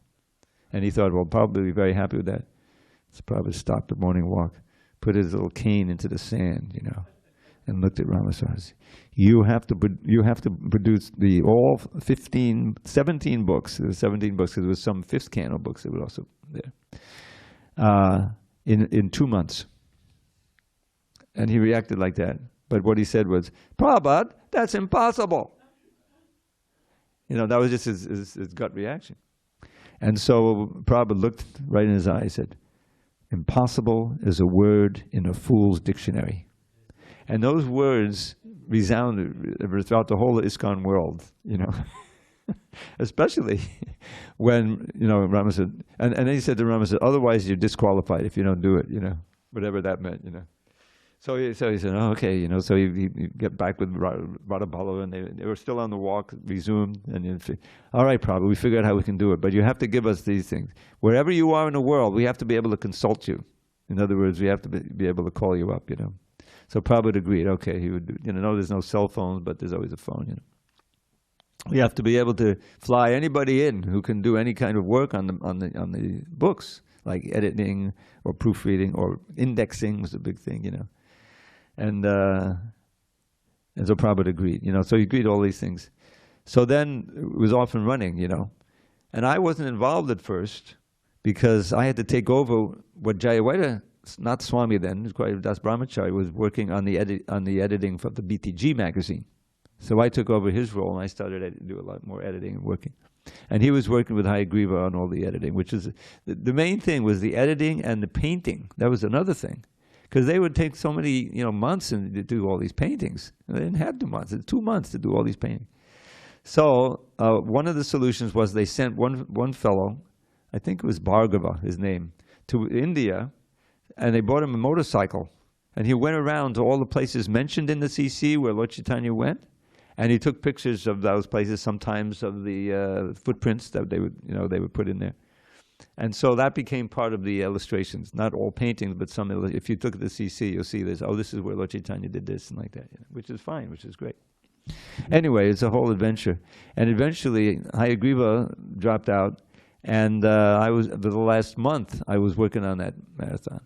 And he thought, well, probably be very happy with that. So Prabhupada stopped the morning walk. put his little cane into the sand, and looked at Ramaswami. You have to produce all 17 books. There were 17 books. There was some fifth canon books that were also there. In 2 months. And he reacted like that. But what he said was, Prabhupada, that's impossible. That was just his gut reaction. And so Prabhupada looked right in his eye and said, impossible is a word in a fool's dictionary. And those words resounded throughout the whole ISKCON world, especially when, Rama said, and then he said to Rama, otherwise you're disqualified if you don't do it, whatever that meant, So he said, oh, okay, so he got back with Radhabala, and they were still on the walk, resumed, and all right, Prabhupada, we figured out how we can do it, but you have to give us these things. Wherever you are in the world, we have to be able to consult you. In other words, we have to be able to call you up, So Prabhupada agreed, okay, he would, no, there's no cell phones, but there's always a phone, We have to be able to fly anybody in who can do any kind of work on the books, like editing or proofreading or indexing was a big thing, And so Prabhupada agreed, so he agreed to all these things. So then it was off and running, And I wasn't involved at first because I had to take over what Jayawada, not Swami then, it was quite Das Brahmachari, was working on the editing for the BTG magazine. So I took over his role and I started to do a lot more editing and working. And he was working with Hayagriva on all the editing, which is, the main thing was the editing and the painting. That was another thing. Because they would take so many, months and to do all these paintings. They didn't have 2 months. It's 2 months to do all these paintings. So one of the solutions was they sent one fellow, I think it was Bhargava, his name, to India, and they bought him a motorcycle. And he went around to all the places mentioned in the CC where Lord Caitanya went, and he took pictures of those places, sometimes of the footprints that they would put in there. And so that became part of the illustrations, not all paintings, but some. If you look at the CC, you'll see this. Oh, this is where Lord Caitanya did this and like that, which is fine, which is great. Anyway, it's a whole adventure. And eventually, Hayagriva dropped out, and for the last month, I was working on that marathon.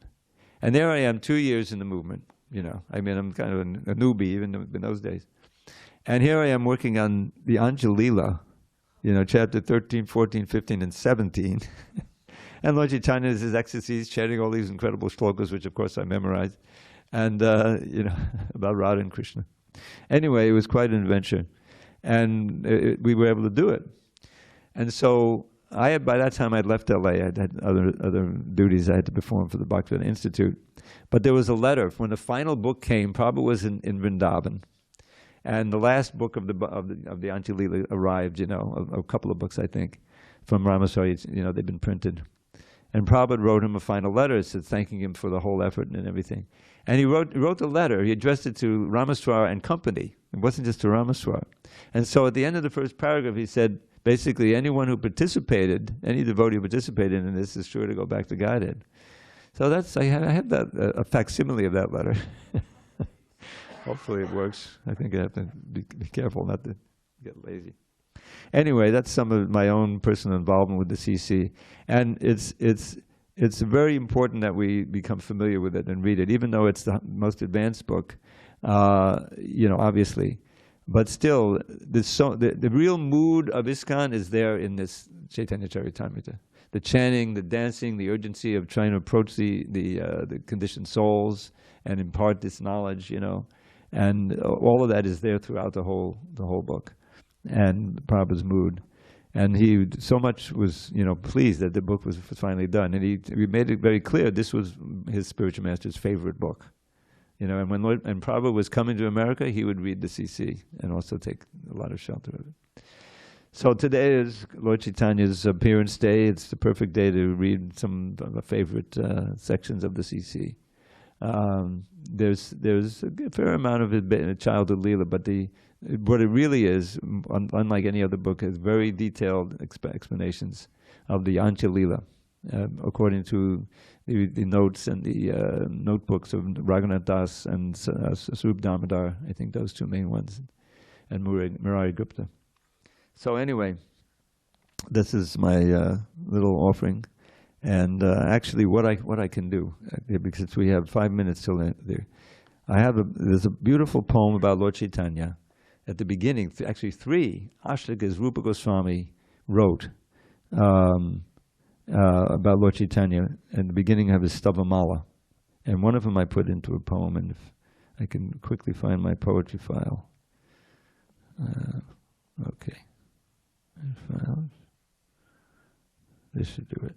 And there I am, 2 years in the movement. I'm kind of a newbie even in those days. And here I am working on the Lila. Chapter 13, 14, 15, and 17. And Lord Caitanya is his ecstasies, chanting all these incredible shlokas, which of course I memorized, and, about Radha and Krishna. Anyway, it was quite an adventure. And we were able to do it. And so by that time I'd left LA. I had other duties I had to perform for the Bhaktivinoda Institute. But there was a letter. When the final book came, Prabhupada was in Vrindavan. And the last book of the Lila arrived, a couple of books, I think, from Ramaswami, they've been printed. And Prabhupada wrote him a final letter, thanking him for the whole effort and everything. And he wrote the letter, he addressed it to Ramaswami and company. It wasn't just to Ramaswami. And so at the end of the first paragraph, he said, basically, anyone who participated, any devotee who participated in this is sure to go back to Godhead. So I have a facsimile of that letter. Hopefully it works. I think I have to be careful not to get lazy. Anyway, that's some of my own personal involvement with the CC. And it's very important that we become familiar with it and read it, even though it's the most advanced book, obviously. But still, the real mood of ISKCON is there in this Chaitanya Charitamrita. The chanting, the dancing, the urgency of trying to approach the conditioned souls and impart this knowledge, And all of that is there throughout the whole book, and Prabhupada's mood. And he so much was, pleased that the book was finally done. And he made it very clear this was his spiritual master's favorite book. And when Prabhupada was coming to America, he would read the CC and also take a lot of shelter of it. So today is Lord Chaitanya's appearance day. It's the perfect day to read some of the favorite sections of the CC. There's a fair amount of it, childhood Lila, but what it really is, unlike any other book, is very detailed explanations of the Ancha Lila, according to the notes and the notebooks of Raghunath Das and Swarup Damodar, I think those two main ones, and Murari Gupta. So anyway, this is my little offering. And actually, what I can do, because we have 5 minutes till there, there's a beautiful poem about Lord Caitanya. At the beginning, actually 3 ashtakas Rupa Goswami wrote about Lord Caitanya. At the beginning of his Stavamala. And one of them I put into a poem, and if I can quickly find my poetry file. Okay. Files. This should do it.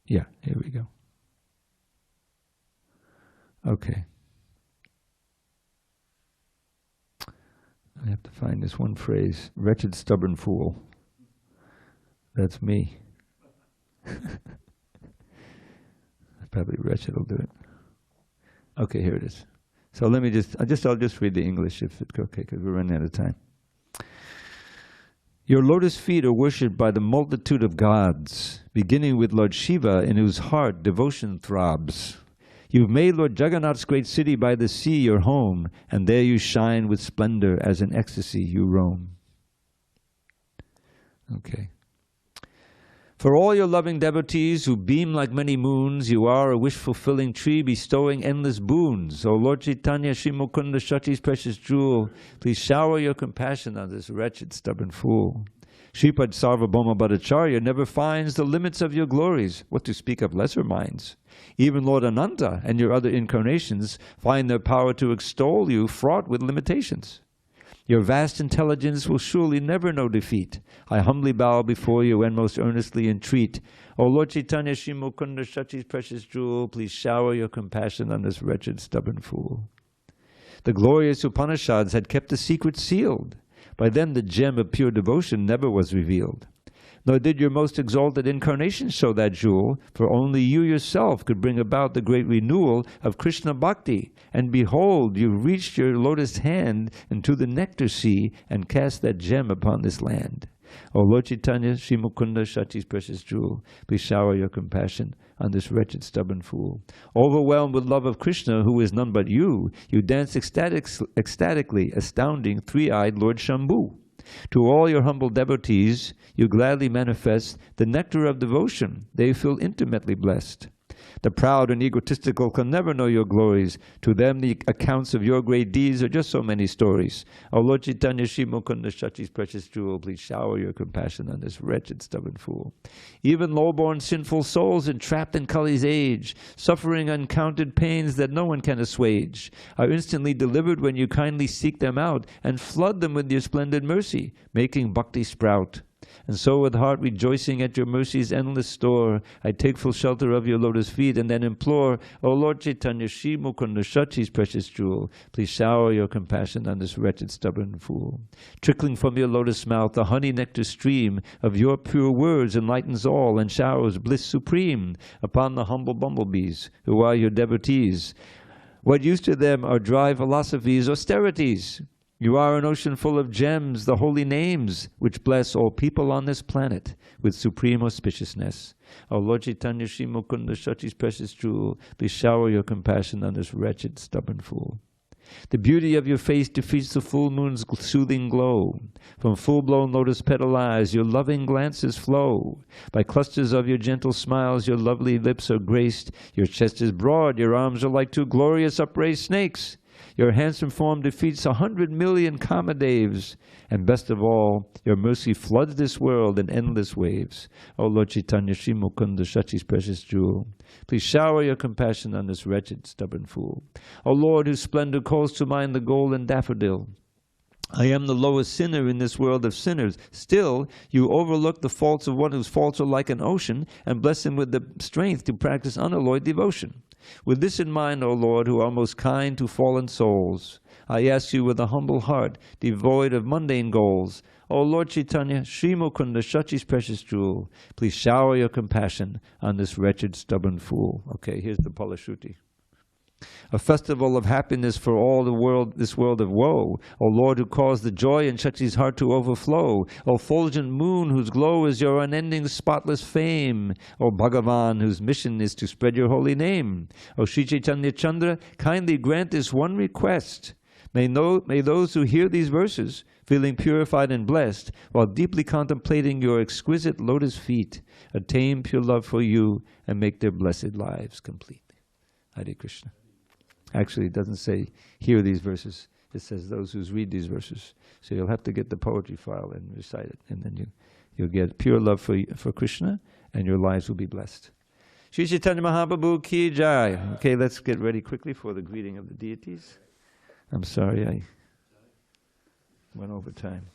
Yeah, here we go. Okay. I have to find this one phrase. Wretched, stubborn fool. That's me. Probably wretched will do it. Okay, here it is. So let me I'll just read the English if it's okay, because we're running out of time. Your lotus feet are worshipped by the multitude of gods, beginning with Lord Shiva, in whose heart devotion throbs. You've made Lord Jagannath's great city by the sea your home, and there you shine with splendor as in ecstasy you roam. Okay. For all your loving devotees who beam like many moons, you are a wish-fulfilling tree bestowing endless boons. O Lord Caitanya, Śrī Mukunda Shakti's precious jewel, please shower your compassion on this wretched, stubborn fool. Shripad Sārvabhauma Bhaṭṭācārya never finds the limits of your glories, what to speak of lesser minds. Even Lord Ananta and your other incarnations find their power to extol you fraught with limitations. Your vast intelligence will surely never know defeat. I humbly bow before you and most earnestly entreat. O Lord Caitanya, Śrī Mukunda Shakti's precious jewel, please shower your compassion on this wretched, stubborn fool. The glorious Upanishads had kept the secret sealed. By them the gem of pure devotion never was revealed. Nor did your most exalted incarnation show that jewel, for only you yourself could bring about the great renewal of Krishna Bhakti. And behold, you reached your lotus hand into the nectar sea and cast that gem upon this land. O Lord Caitanya, Śrī Mukunda Shakti's precious jewel, please shower your compassion on this wretched, stubborn fool. Overwhelmed with love of Krishna, who is none but you, you dance ecstatically, astounding three-eyed Lord Shambhu. To all your humble devotees, you gladly manifest the nectar of devotion. They feel intimately blessed. The proud and egotistical can never know your glories. To them the accounts of your great deeds are just so many stories. O Lord Caitanya, Śrī Mukunda Shakti's precious jewel, please shower your compassion on this wretched, stubborn fool. Even low-born sinful souls entrapped in Kali's age, suffering uncounted pains that no one can assuage, are instantly delivered when you kindly seek them out and flood them with your splendid mercy, making bhakti sprout. And so with heart rejoicing at your mercy's endless store, I take full shelter of your lotus feet and then implore, O Lord Caitanya, Śrī Mukunda Shakti's precious jewel, please shower your compassion on this wretched, stubborn fool. Trickling from your lotus mouth, the honey nectar stream of your pure words enlightens all and showers bliss supreme upon the humble bumblebees who are your devotees. What use to them are dry philosophies, austerities? You are an ocean full of gems, the holy names, which bless all people on this planet with supreme auspiciousness. O Lord Caitanya, Śrī Mukunda Shakti's precious jewel, please shower your compassion on this wretched, stubborn fool. The beauty of your face defeats the full moon's soothing glow. From full-blown lotus petal eyes your loving glances flow. By clusters of your gentle smiles your lovely lips are graced. Your chest is broad, your arms are like two glorious upraised snakes. Your handsome form defeats 100 million Kamadevs. And best of all, your mercy floods this world in endless waves. O Lord Caitanya, Śrī Mukunda Shakti's precious jewel, please shower your compassion on this wretched, stubborn fool. O Lord, whose splendor calls to mind the golden daffodil, I am the lowest sinner in this world of sinners. Still, you overlook the faults of one whose faults are like an ocean and bless him with the strength to practice unalloyed devotion. With this in mind, O Lord, who are most kind to fallen souls, I ask you with a humble heart, devoid of mundane goals, O Lord Caitanya, Śrī Mukunda Shakti's precious jewel, please shower your compassion on this wretched, stubborn fool. Okay, here's the Palashruti. A festival of happiness for all the world, this world of woe. O Lord, who caused the joy in Shakti's heart to overflow. O fulgent moon, whose glow is your unending spotless fame. O Bhagavan, whose mission is to spread your holy name. O Sri Chaitanya Chandra, kindly grant this one request. May those who hear these verses feeling purified and blessed, while deeply contemplating your exquisite lotus feet, attain pure love for you and make their blessed lives complete. Hare Krishna. Actually, it doesn't say hear these verses. It says those who read these verses. So you'll have to get the poetry file and recite it, and then you'll get pure love for Krishna, and your lives will be blessed. Śrī Chaitanya Mahāprabhu ki jai. Okay, let's get ready quickly for the greeting of the deities. I'm sorry I went over time.